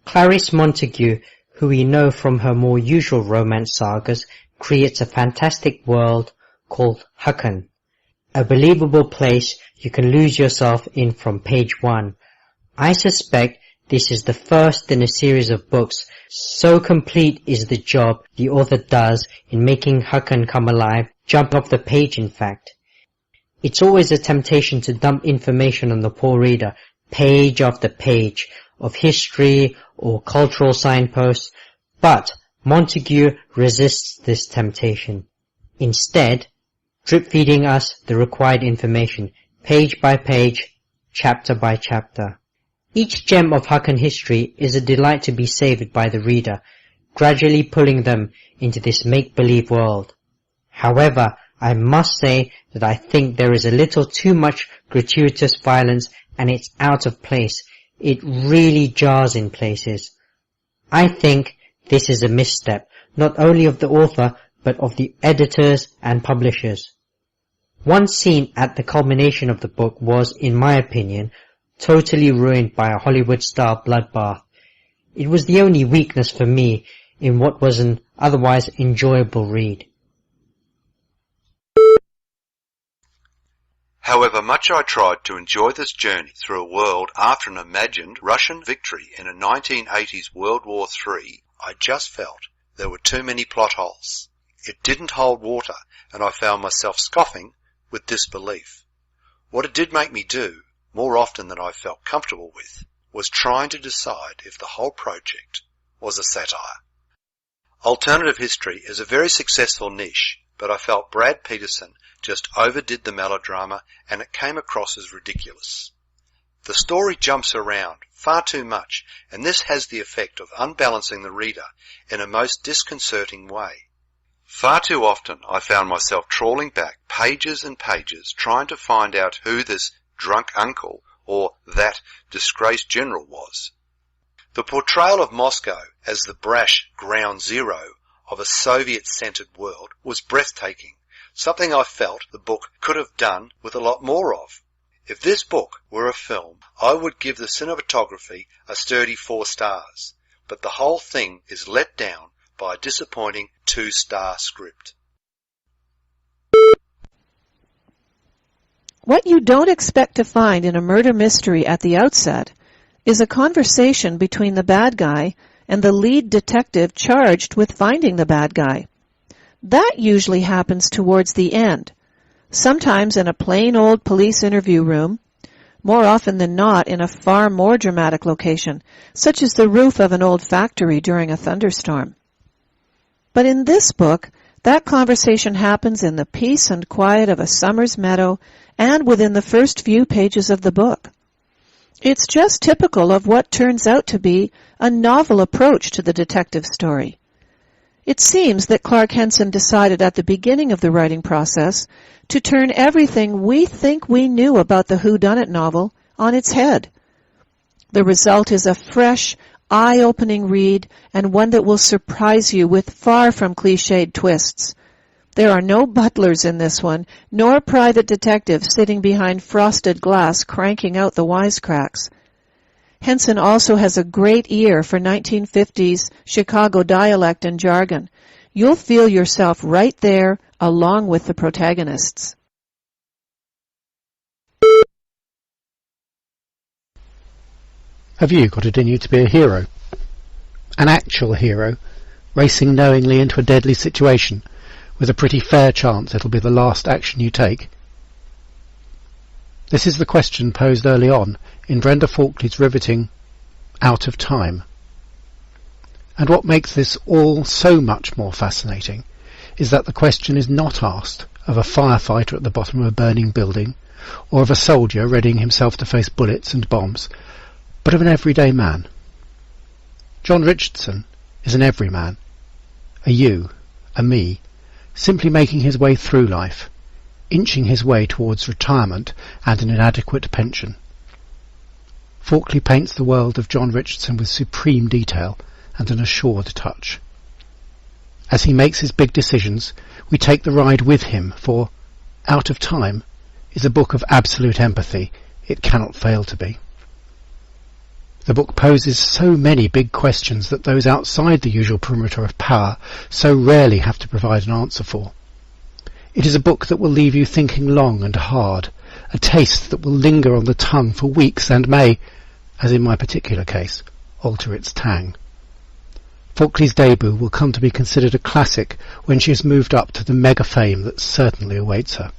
Clarice Montague, who we know from her more usual romance sagas, creates a fantastic world called Hucken, a believable place you can lose yourself in from page 1. I suspect this is the first in a series of books, so complete is the job the author does in making Hucken come alive, jump off the page in fact. It's always a temptation to dump information on the poor reader, page after page, of history or cultural signposts, but Montague resists this temptation. Instead, drip-feeding us the required information, page by page, chapter by chapter. Each gem of Hucken history is a delight to be savoured by the reader, gradually pulling them into this make-believe world. However, I must say that I think there is a little too much gratuitous violence and it's out of place. It really jars in places. I think this is a misstep, not only of the author, but of the editors and publishers. One scene at the culmination of the book was, in my opinion, totally ruined by a Hollywood-style bloodbath. It was the only weakness for me in what was an otherwise enjoyable read. However much I tried to enjoy this journey through a world after an imagined Russian victory in a 1980s World War III, I just felt there were too many plot holes. It didn't hold water, and I found myself scoffing with disbelief. What it did make me do, more often than I felt comfortable with, was trying to decide if the whole project was a satire. Alternative history is a very successful niche, but I felt Brad Peterson just overdid the melodrama and it came across as ridiculous. The story jumps around far too much, and this has the effect of unbalancing the reader in a most disconcerting way. Far too often I found myself trawling back pages and pages trying to find out who this drunk uncle or that disgraced general was. The portrayal of Moscow as the brash ground zero of a Soviet-centered world was breathtaking, something I felt the book could have done with a lot more of. If this book were a film, I would give the cinematography a sturdy 4 stars, but the whole thing is let down by a disappointing 2-star script. What you don't expect to find in a murder mystery at the outset is a conversation between the bad guy and the lead detective charged with finding the bad guy. That usually happens towards the end, sometimes in a plain old police interview room, more often than not in a far more dramatic location, such as the roof of an old factory during a thunderstorm. But in this book, that conversation happens in the peace and quiet of a summer's meadow and within the first few pages of the book. It's just typical of what turns out to be a novel approach to the detective story. It seems that Clark Henson decided at the beginning of the writing process to turn everything we think we knew about the whodunit novel on its head. The result is a fresh, eye-opening read and one that will surprise you with far from cliched twists. There are no butlers in this one, nor private detectives sitting behind frosted glass cranking out the wisecracks. Henson also has a great ear for 1950s Chicago dialect and jargon. You'll feel yourself right there along with the protagonists. Have you got it in you to be a hero? An actual hero, racing knowingly into a deadly situation, with a pretty fair chance it'll be the last action you take? This is the question posed early on in Brenda Falkley's riveting Out of Time. And what makes this all so much more fascinating is that the question is not asked of a firefighter at the bottom of a burning building, or of a soldier readying himself to face bullets and bombs, but of an everyday man. John Richardson is an everyman, a you, a me, simply making his way through life, inching his way towards retirement and an inadequate pension. Falkley paints the world of John Richardson with supreme detail and an assured touch. As he makes his big decisions, we take the ride with him, for Out of Time is a book of absolute empathy. It cannot fail to be. The book poses so many big questions that those outside the usual perimeter of power so rarely have to provide an answer for. It is a book that will leave you thinking long and hard, a taste that will linger on the tongue for weeks and may, as in my particular case, alter its tang. Falkley's debut will come to be considered a classic when she has moved up to the mega fame that certainly awaits her.